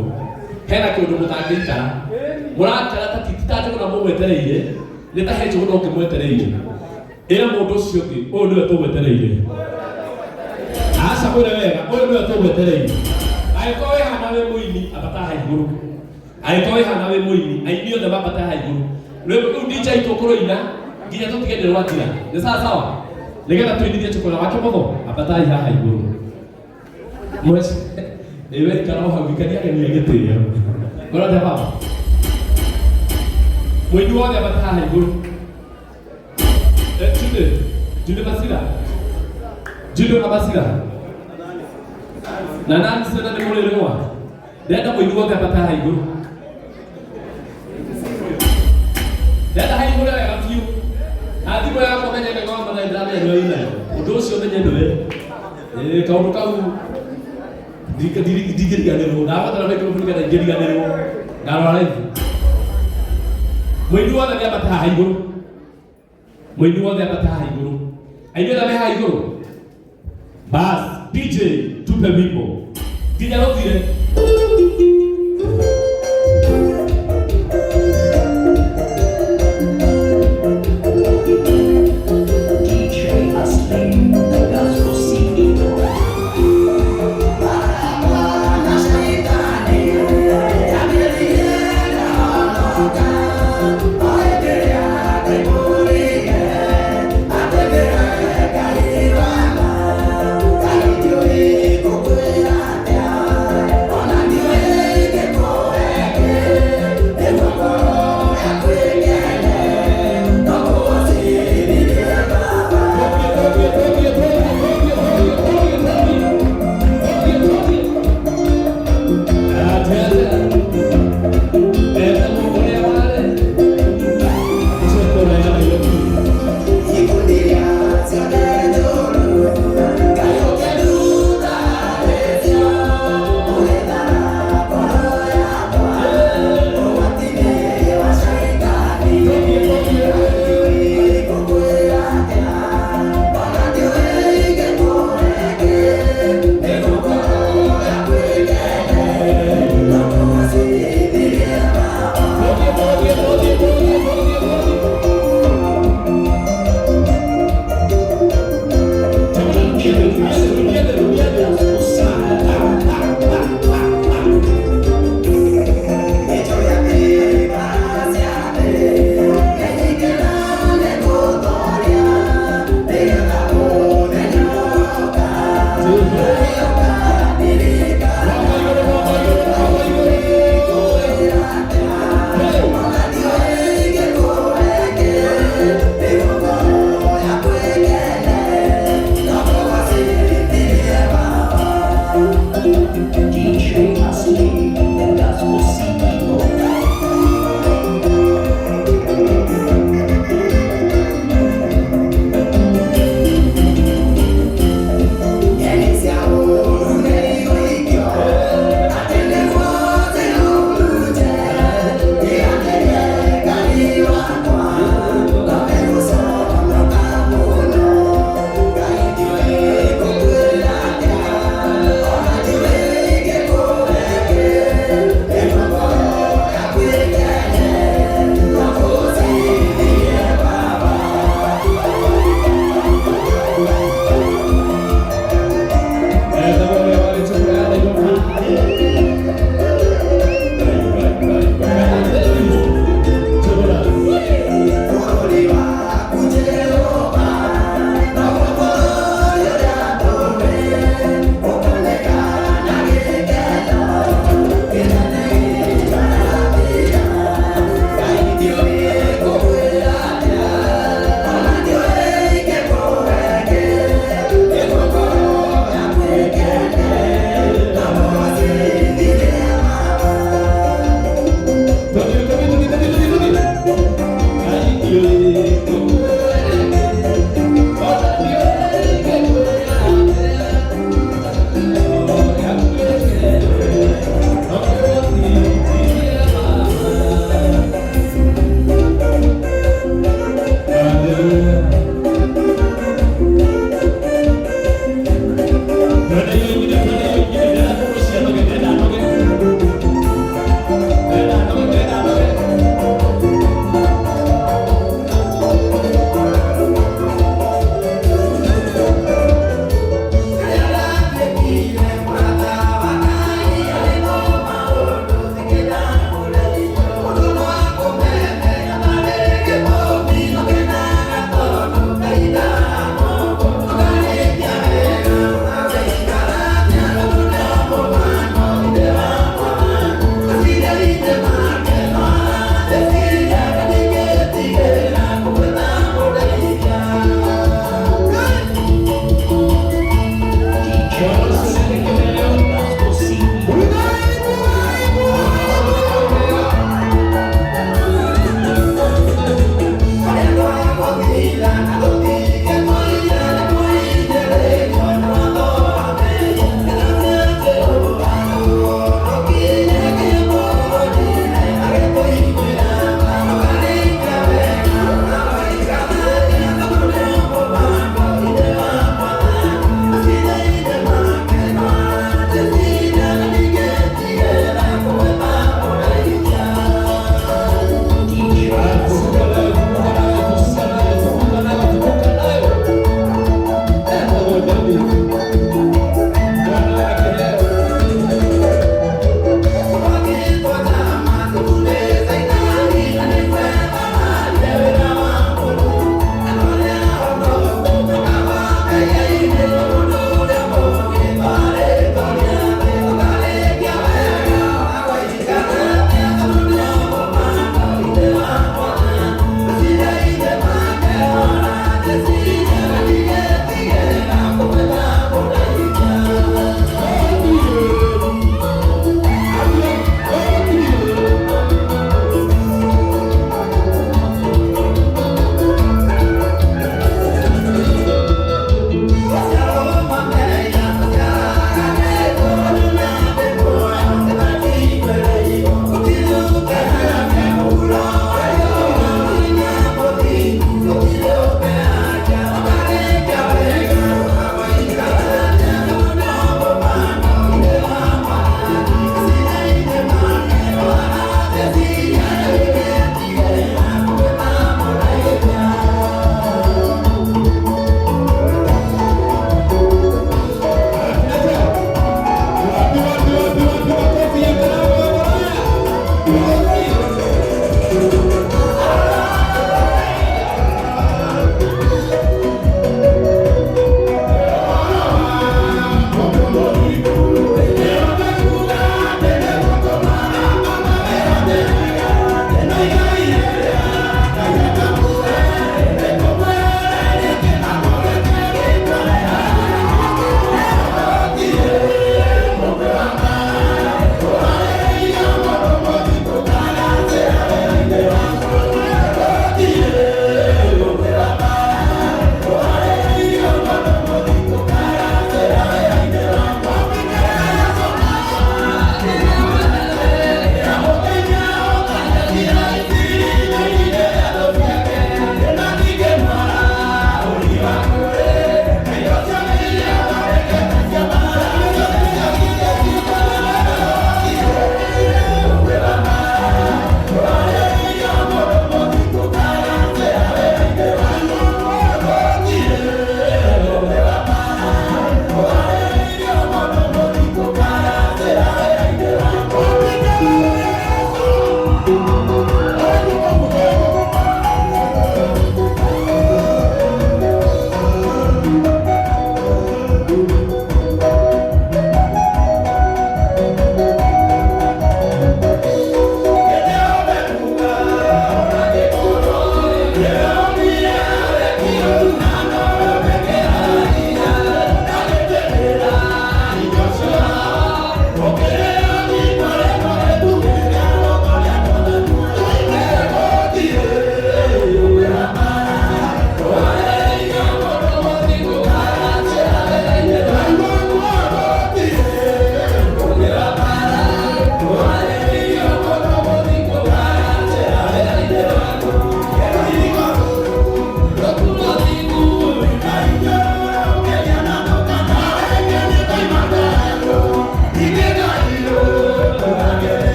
uguo hena kindu mutangikara murakara ta titata kuna mumwetereire ni ta hejo kuna ukimwetereire ira mundu ucio ngi uyu niwe tumwetereire asa mwire wega uyu niwe tumwetereire aiko we hana we muini abataha iguru aiko we hana we muini aini othe mabataha iguru rĩu DJ tũkũrũina nginya tũtigende rwatira nĩ sawa nĩgetha twĩnithie chukura wake mũtho abatai haha igũrũ mweci ewe ikara hau ikania genia gĩtĩo ngorate baba mũini wothe abataha haha igũrũ Jude Masira na nani sana nĩ mũrĩrĩ wa ndenda mũini wothe abataha haha igũrũ Dada hai mura ya fiu. Hadi mo ya ko menye ngoma na ndame no ina. Udo sio menye ndo kaundu kau digiri ganero. Na wa tara ko fulika digiri ganero. Ngaro ala. Mwidu wa ya bata hai guru. Mwidu wa ya bata hai guru. Aiyo da me hai guru. Bas DJ tupe wimbo. Dija lotire. Oh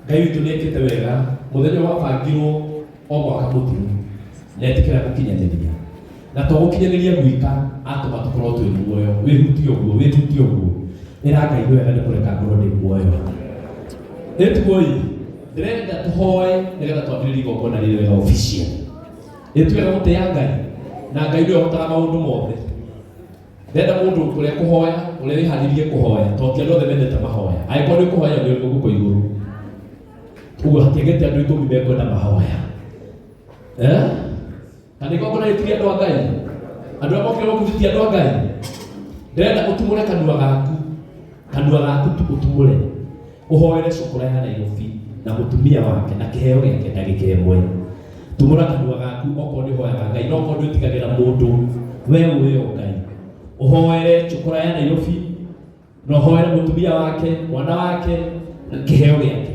Ngai witu nekite wega muthenya wa bangirwo o mwaka mutiru netikira gukinyaniria na to gukinyaniria gwika atuma tukorwo twi muoyo wihutio guo ira Ngai wega ni kureka ngoro ni muoyo etugoi ndĩrenda tũhoe nĩgetha twambĩrĩrie igongona rĩrĩ wega official ĩtwĩra gũtĩa Ngai na Ngai nĩwe ũhotaga maũndũ mothe ndĩrenda mũndũ ũrĩa kũhoya ũrĩa wĩharĩirie kũhoya to ti andũ othe mendete mahoya angĩkorwo nĩ kũhoya nĩ ũrĩ gũkũ igũrũ ũguo hatigĩte andũ ikũmi mekwenda mahoya kana igongona rĩtirĩ andũ a Ngai andũ arĩa mokire gũkũthĩtia andũ a Ngai ndĩrenda ũtumũre kanua gaku tu ũtumũre ũhoere cukura ya Nairobi na mũtumia wake na kĩheo gĩake ndagĩka ĩmwe tumũra kanua gaku okorwo nĩ ũhoyaga Ngai no okorwo nĩũtigagĩra mũndũ we ũyũ Ngai ũhoere cukura ya Nairobi no hoera mutumia wake, mwana wake na kiheo giake.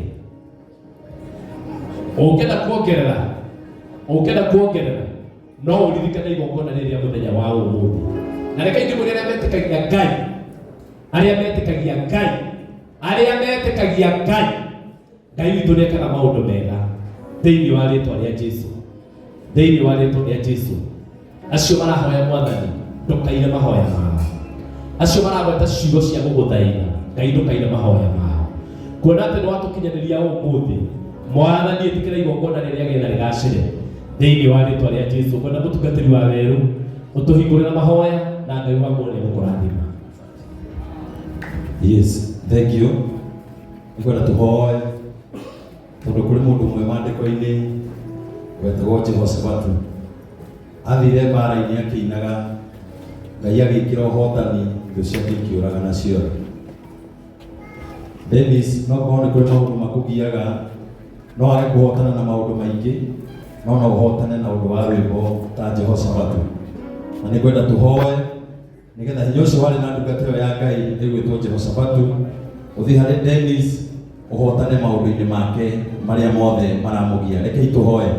Ukenda kuongerera no uririkane igongona riria muthenya wa umuthi. Na reka ingi muri aria metikagia Ngai, aria metikagia Ngai, Ngai witu nekaga maundu mega thiini wa ritwa ria Jesu, thiini wa ritwa ria Jesu. Acio marahoya Mwathani ndukaire mahoya mao, acio maragweta ciugo cia guguthaitha Ngai ndukaire mahoya mao. Kuona ati ni watukinyaniria umuthi, Mwathani etikira igongona riria getha rigacire thiini wa ritwa ria Jesu. Kwenda mutungatiri wa weru utuhingurira mahoya na Ngai wa mwone gukurathima. Yes, thank you. Ngwenda tuhoye tondu kuri mundu mwe mandiko-ini wetagwo Jehoshafatu athire mbara-ini akiinaga Ngai agikira uhotani thũ ciake ikiũraga nacio. Dennis no korwo nĩ kũrĩ maũndũ makũgiaga, no wage kũhotana na maũndũ maingĩ, no ũhotane na ũndũ wa rwĩmbo ta Jehoshafatu. Na nĩ ngwenda tũhoye nĩgetha hinya ũcio warĩ na ndungata ĩyo ya Ngai ĩgwĩtwo Jehoshafatu ũthiĩ harĩ Dennis ũhotane maũndũ-inĩ make marĩa mothe maramũgia. Rekei tũhoye.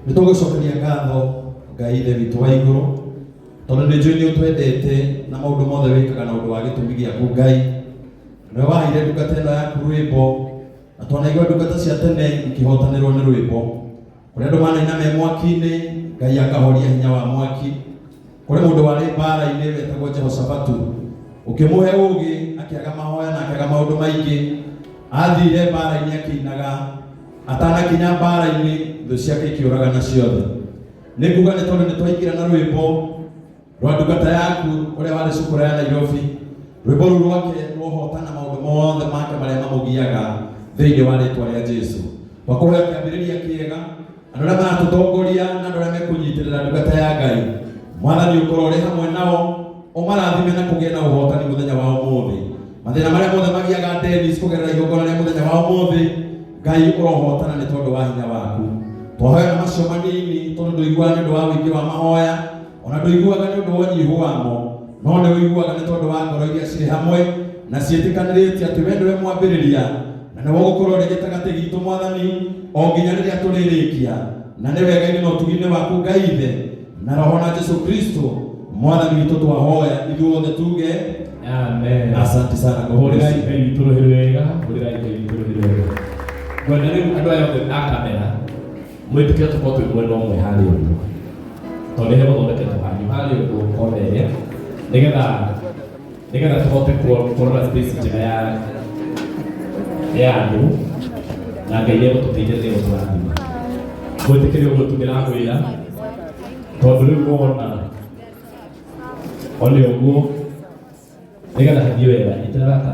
Nĩ tũgũcokeria ngatho Ngai ithe witũ wa igũrũ tondũ nĩ njũĩ nĩ ũtwendete na maũndũ mothe wĩkaga na ũndũ wa gĩtũmi gĩaku. Ngai nĩwe waheire ndungata ĩno yaku rwĩmbo na twanaigua ndungata cia tene ikĩhotanĩrwo nĩ rwĩmbo kũrĩa andũ manaina me mwaki-inĩ, Ngai akahoria hinya wa mwaki. Kũrĩ mũndũ warĩ mbara-inĩ wetagwo Jehoshafatu, ũkĩmũhe ũũgĩ akĩaga mahoya na akĩaga maũndũ maingĩ, athire mbara-inĩ akĩinaga, atanakinya mbara-inĩ thũ ciake ikĩũraga na ciothe. Nĩ nguga nĩ tondũ nĩ twaingĩra na rwĩmbo rwa ndungata yaku ũrĩa warĩ cukuru ya Nairobi, rwĩmbo rũu rwake rwohotana maũndũ mothe make marĩa mamũgiaga thĩinĩ wa rĩtwa rĩa Jesu. Twakũhoya kĩambĩrĩria kĩega, andũ arĩa maratũtongoria na andũ arĩa mekũnyitĩrĩra ndungata ya Ngai, Mwathani ũkorwo ũrĩ hamwe nao, ũmarathime na kũgĩa na ũhotani mũthenya wa ũmũthĩ. Mathĩna marĩa mothe magiaga Dennis kũgerera igongona rĩa mũthenya wa ũmũthĩ, Ngai ũrohotana nĩ tondũ wa hinya waku. Twahoya na macio manini tondũ ndũiguaga nĩ ũndũ wa ũingĩ wa mahoya, ona ndũiguaga nĩ ũndũ wa ũnyihu wamo, no nĩ ũiguaga nĩ tondũ wa ngoro iria cirĩ hamwe na ciĩtĩkanĩrĩtie atĩ we nĩwe mwambĩrĩria na nĩwe ũgũkorwo ũrĩ gĩtagati gitũ Mwathani o nginya rĩrĩa tũrĩrĩkia. Na nĩ wega-inĩ na ũtugi-inĩ waku Ngai ithe na Roho na Jesu Kristo Mwathani witũ twahoya ithuothe tuge amen. Asante sana kwa hũrĩrai Ngai witũ rũhĩ rwega, hũrĩrai Ngai witũ rũhĩ rwega. Ngwenda rĩu andũ aya othe a kamera mwĩtĩkĩre tũkorwo twĩ mwena ũmwe harĩa ũguo, tondũ nĩ gũthondeketwo hanyu harĩa ũguo komerĩa, nĩgetha tũhote kũrora space njega ya andũ na Ngai egũtũteithia thĩ gũtũrathima. Mwĩtĩkĩre ũguo tu ndĩramwĩra tondũ rĩu wona ole ũguo nĩgetha hathiĩ wega itĩra gaka